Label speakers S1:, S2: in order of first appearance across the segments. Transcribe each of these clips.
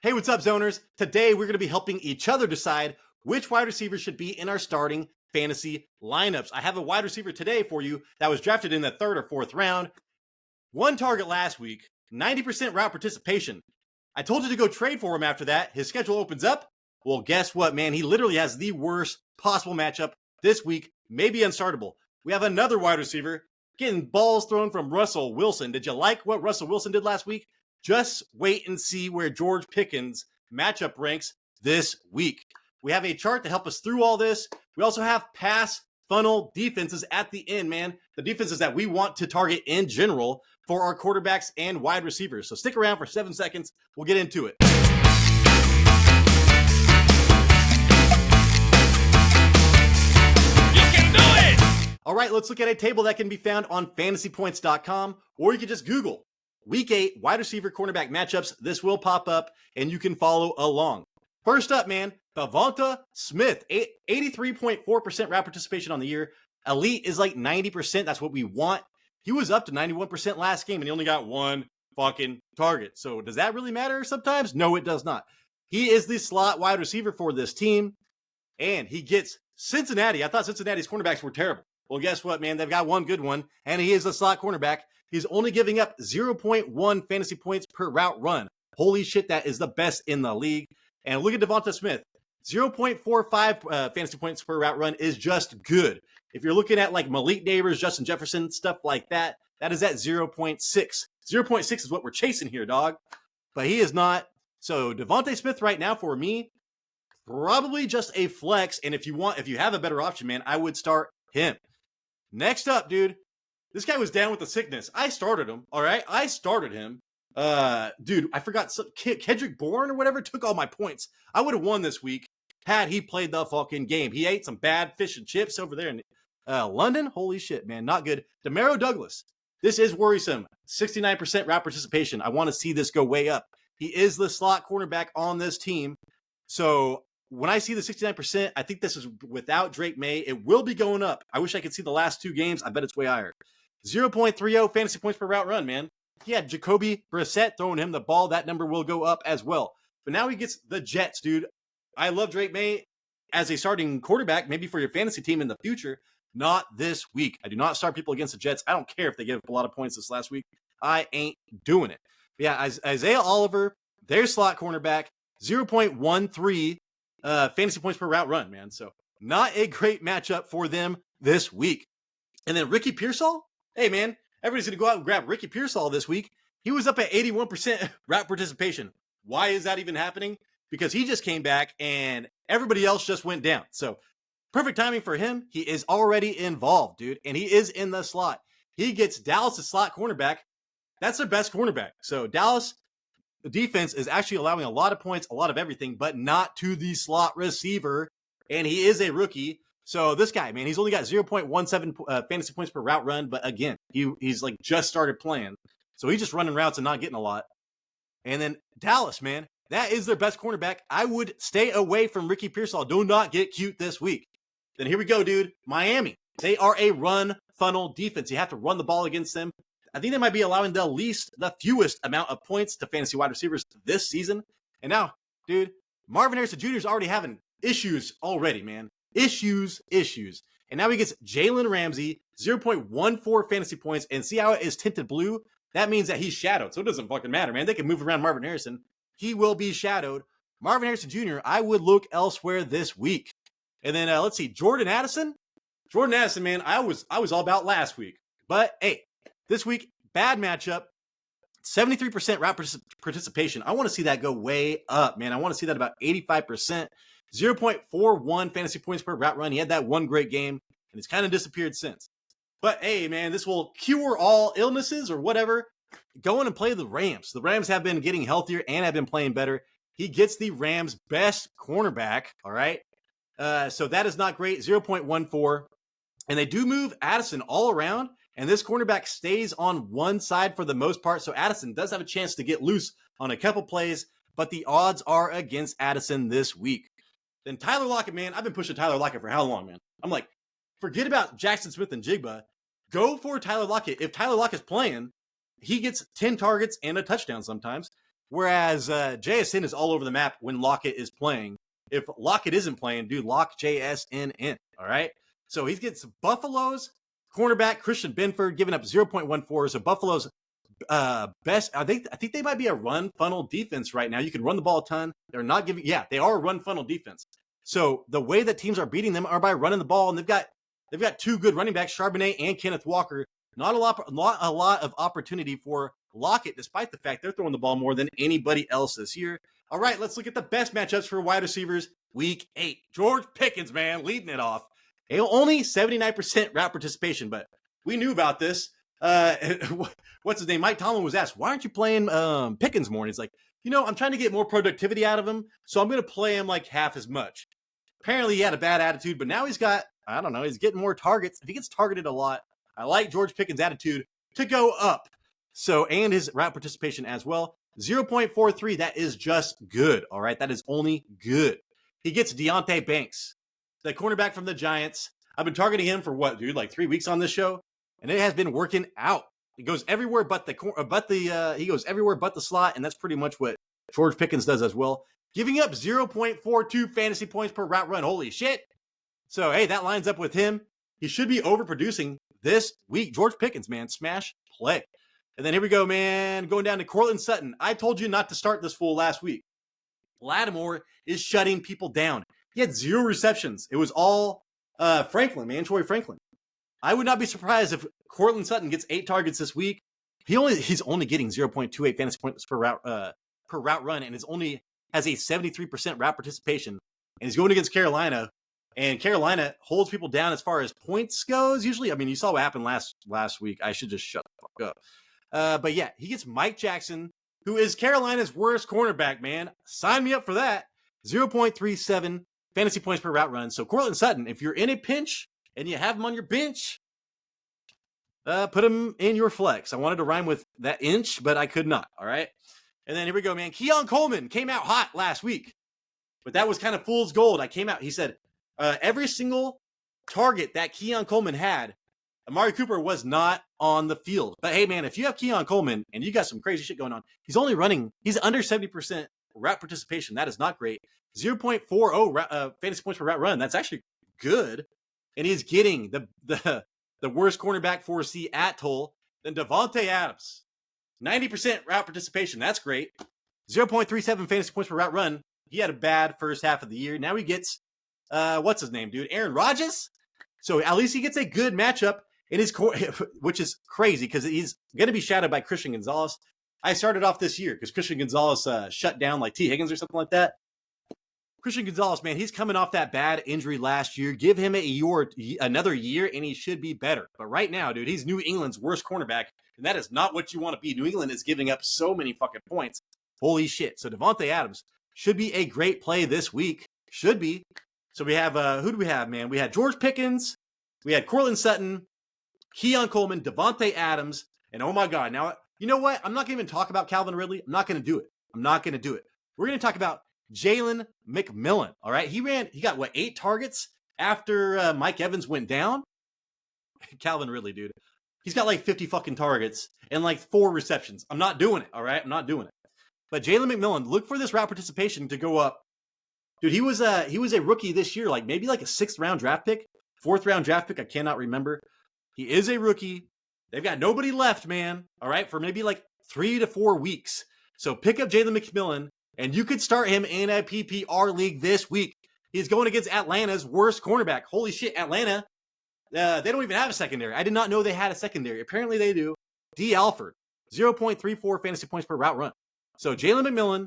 S1: Hey, what's up, zoners? Today, we're going to be helping each other decide which wide receiver should be in our starting fantasy lineups. I have a wide receiver today for you that was drafted in the 3rd or 4th round. 1 target last week, 90% route participation. I told you to go trade for him after that. His schedule opens up. Well, guess what, man? He literally has the worst possible matchup this week, maybe unstartable. We have another wide receiver getting balls thrown from Russell Wilson. Did you like what Russell Wilson did last week? Just wait and see where George Pickens matchup ranks this week. We have a chart to help us through all this. We also have pass funnel defenses at the end, man. The defenses that we want to target in general for our quarterbacks and wide receivers. So stick around for 7 seconds. We'll get into it. All right, let's look at a table that can be found on fantasypoints.com, or you can just Google Week 8 wide receiver cornerback matchups. This will pop up, and you can follow along. First up, man, Devonta Smith, 83.4% route participation on the year. Elite is like 90%. That's what we want. He was up to 91% last game, and he only got 1 fucking target. So does that really matter sometimes? No, it does not. He is the slot wide receiver for this team, and he gets Cincinnati. I thought Cincinnati's cornerbacks were terrible. Well, guess what, man? They've got one good one, and he is a slot cornerback. He's only giving up 0.1 fantasy points per route run. Holy shit, that is the best in the league. And look at Devonta Smith. 0.45 fantasy points per route run is just good. If you're looking at like Malik Neighbors, Justin Jefferson, stuff like that, that is at 0.6. 0.6 is what we're chasing here, dog. But he is not. So Devonta Smith right now for me, probably just a flex. And if you have a better option, man, I would start him. Next up, dude. This guy was down with the sickness. I started him, all right? I started him. Dude, I forgot. Kendrick Bourne or whatever took all my points. I would have won this week had he played the fucking game. He ate some bad fish and chips over there in London. Holy shit, man. Not good. Demario Douglas. This is worrisome. 69% route participation. I want to see this go way up. He is the slot cornerback on this team. So when I see the 69%, I think this is without Drake May. It will be going up. I wish I could see the last 2 games. I bet it's way higher. 0.30 fantasy points per route run, man. He had Jacoby Brissett throwing him the ball. That number will go up as well. But now he gets the Jets, dude. I love Drake May as a starting quarterback, maybe for your fantasy team in the future. Not this week. I do not start people against the Jets. I don't care if they give up a lot of points this last week. I ain't doing it. But yeah, Isaiah Oliver, their slot cornerback, 0.13 fantasy points per route run, man. So not a great matchup for them this week. And then Ricky Pearsall. Hey, man, everybody's going to go out and grab Ricky Pearsall this week. He was up at 81% route participation. Why is that even happening? Because he just came back and everybody else just went down. So perfect timing for him. He is already involved, dude, and he is in the slot. He gets Dallas' slot cornerback. That's their best cornerback. So Dallas, the defense is actually allowing a lot of points, a lot of everything, but not to the slot receiver. And he is a rookie. So this guy, man, he's only got 0.17 fantasy points per route run. But again, he's like just started playing. So he's just running routes and not getting a lot. And then Dallas, man, that is their best cornerback. I would stay away from Ricky Pearsall. Do not get cute this week. Then here we go, dude. Miami. They are a run funnel defense. You have to run the ball against them. I think they might be allowing the fewest amount of points to fantasy wide receivers this season. And now, dude, Marvin Harrison Jr. is already having issues already, man. Issues. And now he gets Jalen Ramsey, 0.14 fantasy points. And see how it is tinted blue? That means that he's shadowed. So it doesn't fucking matter, man. They can move around Marvin Harrison. He will be shadowed. Marvin Harrison Jr., I would look elsewhere this week. And then let's see, Jordan Addison. Jordan Addison, man, I was all about last week. But hey, this week, bad matchup. 73% route participation. I want to see that go way up, man. I want to see that about 85%. 0.41 fantasy points per route run. He had that one great game, and it's kind of disappeared since. But hey, man, this will cure all illnesses or whatever. Go in and play the Rams. The Rams have been getting healthier and have been playing better. He gets the Rams' best cornerback, all right? So that is not great, 0.14. And they do move Addison all around, and this cornerback stays on one side for the most part. So Addison does have a chance to get loose on a couple plays, but the odds are against Addison this week. Then Tyler Lockett, man, I've been pushing Tyler Lockett for how long, man? I'm like, forget about Jackson Smith and Jigba. Go for Tyler Lockett. If Tyler Lockett's playing, he gets 10 targets and a touchdown sometimes. Whereas JSN is all over the map when Lockett is playing. If Lockett isn't playing, dude, lock JSN in. All right. So he's getting some Buffalo's cornerback Christian Benford giving up 0.14. So Buffalo's best. I think they might be a run funnel defense right now. You can run the ball a ton. They're not giving. Yeah, they are a run funnel defense. So the way that teams are beating them are by running the ball, and they've got two good running backs, Charbonnet and Kenneth Walker. Not a lot of opportunity for Lockett, despite the fact they're throwing the ball more than anybody else this year. All right, let's look at the best matchups for wide receivers week 8. George Pickens, man, leading it off. Only 79% route participation, but we knew about this. What's his name? Mike Tomlin was asked, why aren't you playing Pickens more? And he's like, I'm trying to get more productivity out of him, so I'm going to play him like half as much. Apparently he had a bad attitude, but now he's getting more targets. If he gets targeted a lot, I like George Pickens' attitude to go up. So, and his route participation as well. 0.43, that is just good, all right? That is only good. He gets Deonte Banks, the cornerback from the Giants. I've been targeting him for what, dude, like 3 weeks on this show, and it has been working out. He goes everywhere but the slot, and that's pretty much what George Pickens does as well. Giving up 0.42 fantasy points per route run. Holy shit. So, hey, that lines up with him. He should be overproducing this week. George Pickens, man, smash play. And then here we go, man, going down to Courtland Sutton. I told you not to start this fool last week. Lattimore is shutting people down. He had 0 receptions. It was all Franklin, man, Troy Franklin. I would not be surprised if Courtland Sutton gets 8 targets this week. He's only getting 0.28 fantasy points per route run, and has a 73% route participation. And he's going against Carolina, and Carolina holds people down as far as points goes. Usually, I mean, you saw what happened last week. I should just shut the fuck up. But yeah, he gets Mike Jackson, who is Carolina's worst cornerback, man. Sign me up for that. 0.37 fantasy points per route run. So Courtland Sutton, if you're in a pinch and you have him on your bench, put him in your flex. I wanted to rhyme with that inch, but I could not. All right. And then here we go, man. Coleman came out hot last week, but that was kind of fool's gold. He said every single target that Coleman had, Amari Cooper was not on the field. But hey, man, if you have Coleman and you got some crazy shit going on, he's under 70% route participation. That is not great. 0.40 fantasy points per route run. That's actually good. And he's getting the worst cornerback for Seattle than Davante Adams. 90% route participation. That's great. 0.37 fantasy points per route run. He had a bad first half of the year. Now he gets, what's his name, dude? Aaron Rodgers. So at least he gets a good matchup in his core, which is crazy because he's going to be shadowed by Christian Gonzalez. I started off this year because Christian Gonzalez shut down like T. Higgins or something like that. Christian Gonzalez, man, he's coming off that bad injury last year. Give him another year, and he should be better. But right now, dude, he's New England's worst cornerback, and that is not what you want to be. New England is giving up so many fucking points. Holy shit. So Davante Adams should be a great play this week. Should be. So we have, who do we have, man? We had George Pickens. We had Courtland Sutton, Coleman, Davante Adams, and oh my God. Now, you know what? I'm not going to even talk about Calvin Ridley. I'm not going to do it. We're going to talk about Jalen McMillan. All right. He got 8 targets after Mike Evans went down? Calvin Ridley, dude. He's got like 50 fucking targets and like 4 receptions. I'm not doing it. All right. I'm not doing it. But Jalen McMillan, look for this route participation to go up. Dude, he was a rookie this year, like maybe like a 6th round draft pick, 4th round draft pick. I cannot remember. He is a rookie. They've got nobody left, man. All right. For maybe like 3 to 4 weeks. So pick up Jalen McMillan. And you could start him in a PPR league this week. He's going against Atlanta's worst cornerback. Holy shit, Atlanta. They don't even have a secondary. I did not know they had a secondary. Apparently they do. D. Alford, 0.34 fantasy points per route run. So Jalen McMillan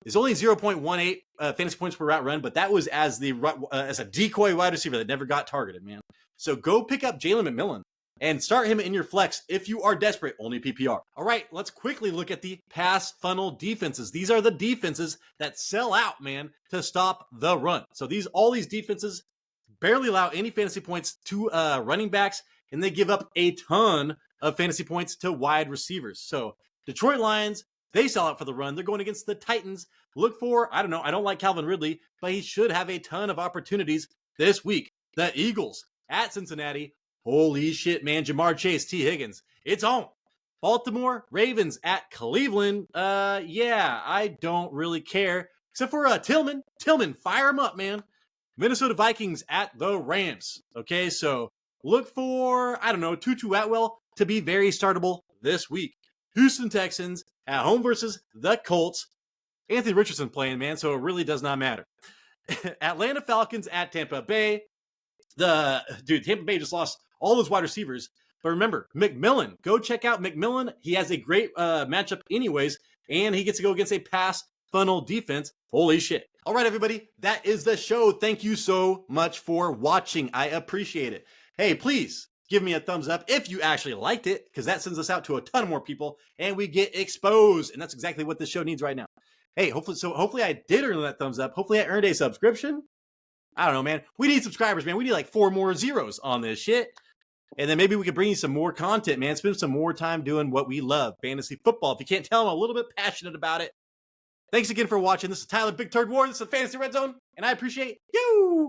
S1: is only 0.18 fantasy points per route run, but that was as a decoy wide receiver that never got targeted, man. So go pick up Jalen McMillan and start him in your flex if you are desperate, only PPR. All right, let's quickly look at the pass funnel defenses. These are the defenses that sell out, man, to stop the run. So all these defenses barely allow any fantasy points to running backs, and they give up a ton of fantasy points to wide receivers. So Detroit Lions, they sell out for the run. They're going against the Titans. Look for, I don't know, I don't like Calvin Ridley, but he should have a ton of opportunities this week. The Eagles at Cincinnati. Holy shit, man. Jamar Chase, T. Higgins. It's on. Baltimore Ravens at Cleveland. Yeah, I don't really care. Except for Tillman. Tillman, fire him up, man. Minnesota Vikings at the Rams. Okay, so look for, I don't know, Tutu Atwell to be very startable this week. Houston Texans at home versus the Colts. Anthony Richardson playing, man, so it really does not matter. Atlanta Falcons at Tampa Bay. Tampa Bay just lost all those wide receivers. But remember, McMillan. Go check out McMillan. He has a great matchup anyways, and he gets to go against a pass funnel defense. Holy shit. All right, everybody, that is the show. Thank you so much for watching. I appreciate it. Hey, please give me a thumbs up if you actually liked it, because that sends us out to a ton more people, and we get exposed. And that's exactly what this show needs right now. Hey, hopefully I did earn that thumbs up. Hopefully I earned a subscription. I don't know, man. We need subscribers, man. We need like 4 more zeros on this shit. And then maybe we could bring you some more content, man. Spend some more time doing what we love, fantasy football. If you can't tell, I'm a little bit passionate about it. Thanks again for watching. This is Tyler Big Turd War. This is Fantasy Red Zone, and I appreciate you.